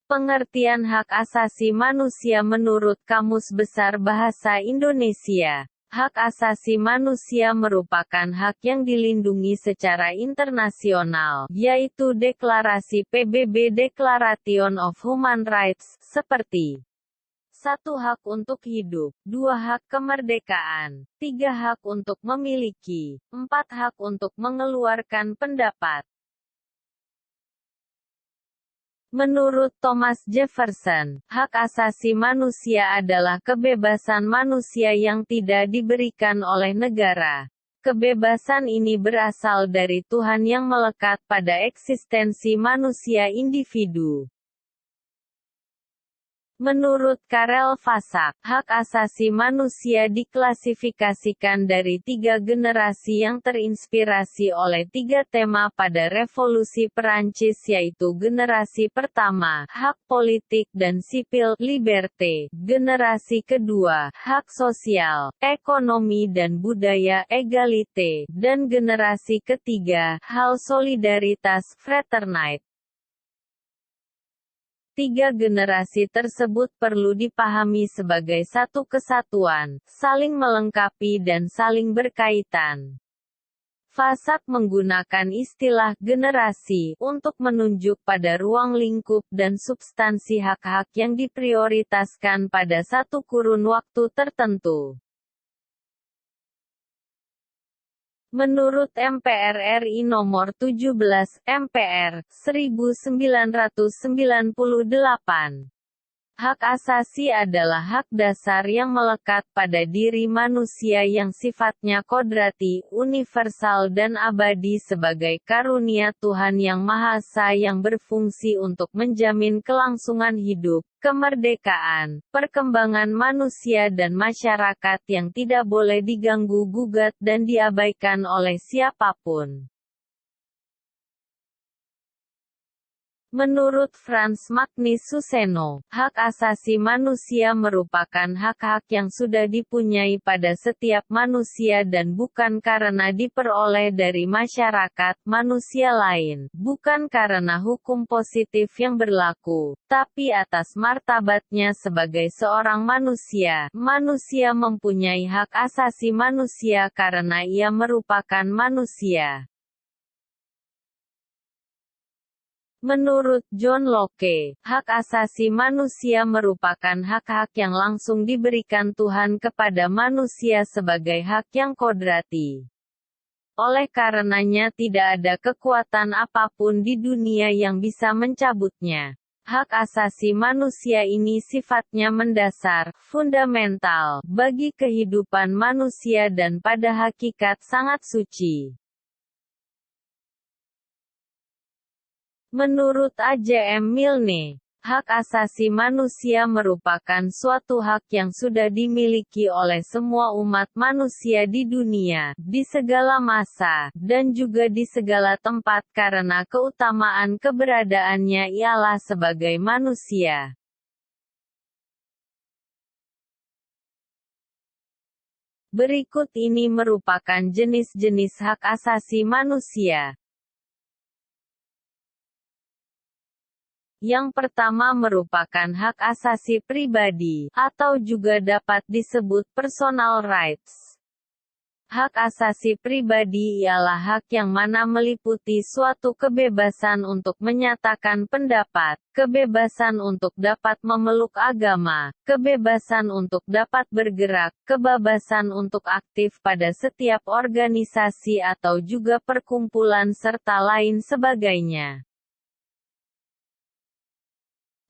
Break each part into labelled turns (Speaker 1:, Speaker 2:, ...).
Speaker 1: Pengertian hak asasi manusia menurut Kamus Besar Bahasa Indonesia. Hak asasi manusia merupakan hak yang dilindungi secara internasional, yaitu Deklarasi PBB Declaration of Human Rights, seperti 1. Hak untuk hidup, 2. Hak kemerdekaan, 3. Hak untuk memiliki, 4. Hak untuk mengeluarkan pendapat. Menurut Thomas Jefferson, hak asasi manusia adalah kebebasan manusia yang tidak diberikan oleh negara. Kebebasan ini berasal dari Tuhan yang melekat pada eksistensi manusia individu. Menurut Karel Vasak, hak asasi manusia diklasifikasikan dari 3 generasi yang terinspirasi oleh 3 tema pada Revolusi Perancis, yaitu generasi pertama, hak politik dan sipil, liberté, generasi kedua, hak sosial, ekonomi dan budaya, égalité, dan generasi ketiga, hal solidaritas, fraternité. 3 generasi tersebut perlu dipahami sebagai satu kesatuan, saling melengkapi dan saling berkaitan. Vasak menggunakan istilah generasi untuk menunjuk pada ruang lingkup dan substansi hak-hak yang diprioritaskan pada satu kurun waktu tertentu. Menurut MPR RI Nomor 17, MPR, 1998, hak asasi adalah hak dasar yang melekat pada diri manusia yang sifatnya kodrati, universal dan abadi sebagai karunia Tuhan Yang Maha Esa yang berfungsi untuk menjamin kelangsungan hidup, kemerdekaan, perkembangan manusia dan masyarakat yang tidak boleh diganggu-gugat dan diabaikan oleh siapapun. Menurut Frans Magnus Suseno, hak asasi manusia merupakan hak-hak yang sudah dipunyai pada setiap manusia dan bukan karena diperoleh dari masyarakat manusia lain, bukan karena hukum positif yang berlaku, tapi atas martabatnya sebagai seorang manusia. Manusia mempunyai hak asasi manusia karena ia merupakan manusia. Menurut John Locke, hak asasi manusia merupakan hak-hak yang langsung diberikan Tuhan kepada manusia sebagai hak yang kodrati. Oleh karenanya tidak ada kekuatan apapun di dunia yang bisa mencabutnya. Hak asasi manusia ini sifatnya mendasar, fundamental, bagi kehidupan manusia dan pada hakikat sangat suci. Menurut A.J.M. Milne, hak asasi manusia merupakan suatu hak yang sudah dimiliki oleh semua umat manusia di dunia, di segala masa, dan juga di segala tempat karena keutamaan keberadaannya ialah sebagai manusia. Berikut ini merupakan jenis-jenis hak asasi manusia. Yang pertama merupakan hak asasi pribadi, atau juga dapat disebut personal rights. Hak asasi pribadi ialah hak yang mana meliputi suatu kebebasan untuk menyatakan pendapat, kebebasan untuk dapat memeluk agama, kebebasan untuk dapat bergerak, kebebasan untuk aktif pada setiap organisasi atau juga perkumpulan serta lain sebagainya.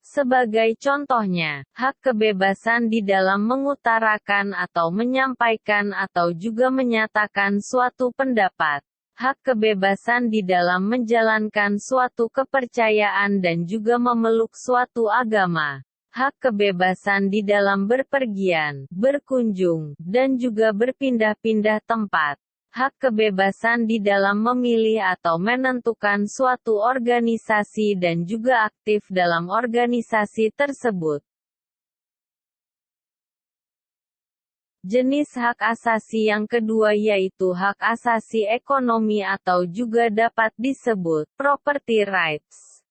Speaker 1: Sebagai contohnya, hak kebebasan di dalam mengutarakan atau menyampaikan atau juga menyatakan suatu pendapat, hak kebebasan di dalam menjalankan suatu kepercayaan dan juga memeluk suatu agama, hak kebebasan di dalam berpergian, berkunjung, dan juga berpindah-pindah tempat. Hak kebebasan di dalam memilih atau menentukan suatu organisasi dan juga aktif dalam organisasi tersebut. Jenis hak asasi yang kedua yaitu hak asasi ekonomi atau juga dapat disebut property rights.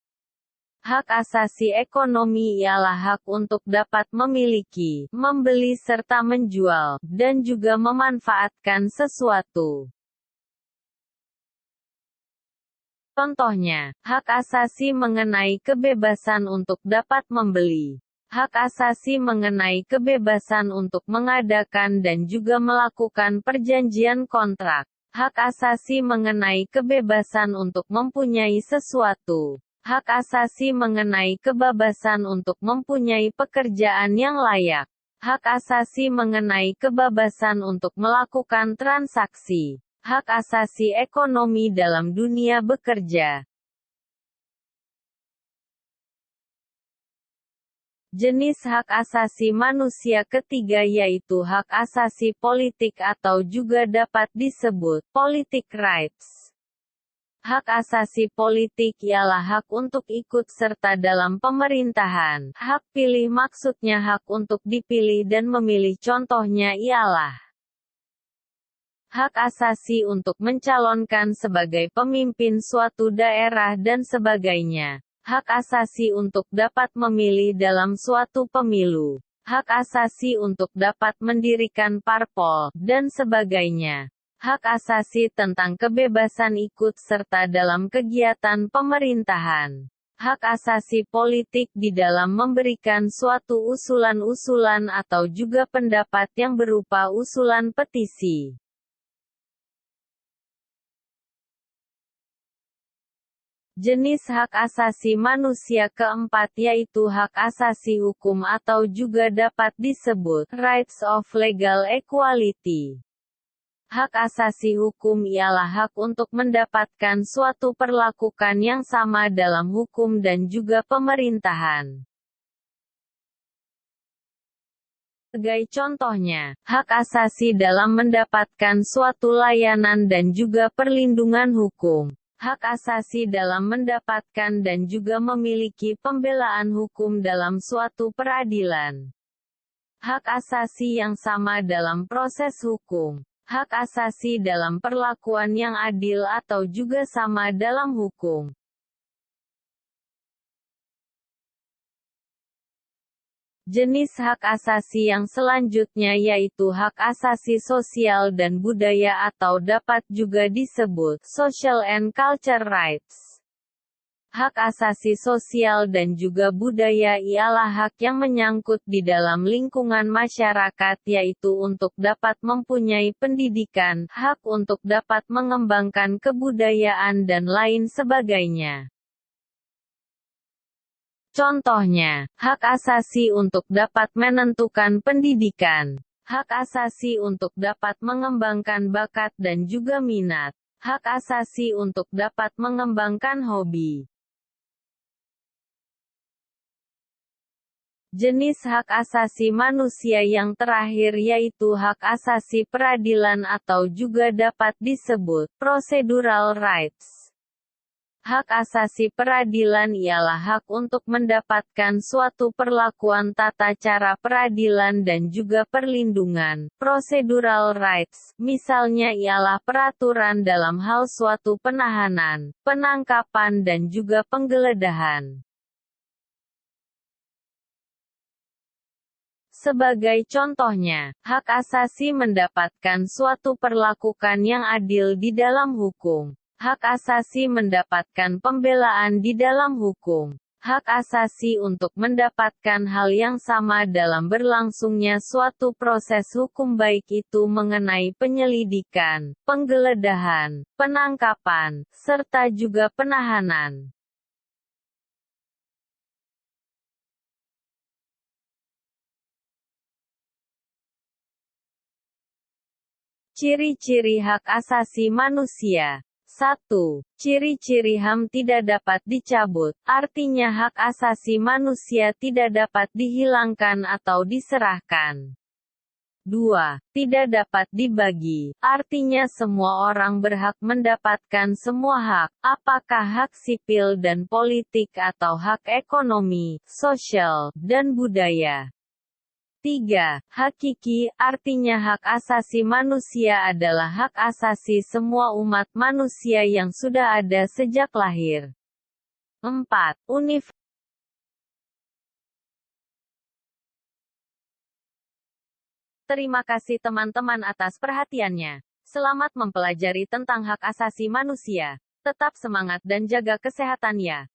Speaker 1: Hak asasi ekonomi ialah hak untuk dapat memiliki, membeli serta menjual, dan juga memanfaatkan sesuatu. Contohnya, hak asasi mengenai kebebasan untuk dapat membeli. Hak asasi mengenai kebebasan untuk mengadakan dan juga melakukan perjanjian kontrak. Hak asasi mengenai kebebasan untuk mempunyai sesuatu. Hak asasi mengenai kebebasan untuk mempunyai pekerjaan yang layak. Hak asasi mengenai kebebasan untuk melakukan transaksi. Hak asasi ekonomi dalam dunia bekerja. Jenis hak asasi manusia ketiga yaitu hak asasi politik atau juga dapat disebut politic rights. Hak asasi politik ialah hak untuk ikut serta dalam pemerintahan. Hak pilih maksudnya hak untuk dipilih dan memilih, contohnya ialah hak asasi untuk mencalonkan sebagai pemimpin suatu daerah dan sebagainya. Hak asasi untuk dapat memilih dalam suatu pemilu. Hak asasi untuk dapat mendirikan parpol, dan sebagainya. Hak asasi tentang kebebasan ikut serta dalam kegiatan pemerintahan. Hak asasi politik di dalam memberikan suatu usulan-usulan atau juga pendapat yang berupa usulan petisi. Jenis hak asasi manusia keempat yaitu hak asasi hukum atau juga dapat disebut rights of legal equality. Hak asasi hukum ialah hak untuk mendapatkan suatu perlakuan yang sama dalam hukum dan juga pemerintahan. Sebagai contohnya, hak asasi dalam mendapatkan suatu layanan dan juga perlindungan hukum. Hak asasi dalam mendapatkan dan juga memiliki pembelaan hukum dalam suatu peradilan. Hak asasi yang sama dalam proses hukum. Hak asasi dalam perlakuan yang adil atau juga sama dalam hukum. Jenis hak asasi yang selanjutnya yaitu hak asasi sosial dan budaya atau dapat juga disebut social and culture rights. Hak asasi sosial dan juga budaya ialah hak yang menyangkut di dalam lingkungan masyarakat yaitu untuk dapat mempunyai pendidikan, hak untuk dapat mengembangkan kebudayaan dan lain sebagainya. Contohnya, hak asasi untuk dapat menentukan pendidikan, hak asasi untuk dapat mengembangkan bakat dan juga minat, hak asasi untuk dapat mengembangkan hobi. Jenis hak asasi manusia yang terakhir yaitu hak asasi peradilan atau juga dapat disebut procedural rights. Hak asasi peradilan ialah hak untuk mendapatkan suatu perlakuan tata cara peradilan dan juga perlindungan. Procedural rights, misalnya ialah peraturan dalam hal suatu penahanan, penangkapan dan juga penggeledahan. Sebagai contohnya, hak asasi mendapatkan suatu perlakuan yang adil di dalam hukum. Hak asasi mendapatkan pembelaan di dalam hukum. Hak asasi untuk mendapatkan hal yang sama dalam berlangsungnya suatu proses hukum baik itu mengenai penyelidikan, penggeledahan, penangkapan, serta juga penahanan. Ciri-ciri hak asasi manusia. 1. Ciri-ciri HAM tidak dapat dicabut, artinya hak asasi manusia tidak dapat dihilangkan atau diserahkan. 2. Tidak dapat dibagi, artinya semua orang berhak mendapatkan semua hak, apakah hak sipil dan politik atau hak ekonomi, sosial, dan budaya. 3. Hakiki, artinya hak asasi manusia adalah hak asasi semua umat manusia yang sudah ada sejak lahir. 4. Terima kasih teman-teman atas perhatiannya. Selamat mempelajari tentang hak asasi manusia. Tetap semangat dan jaga kesehatan ya.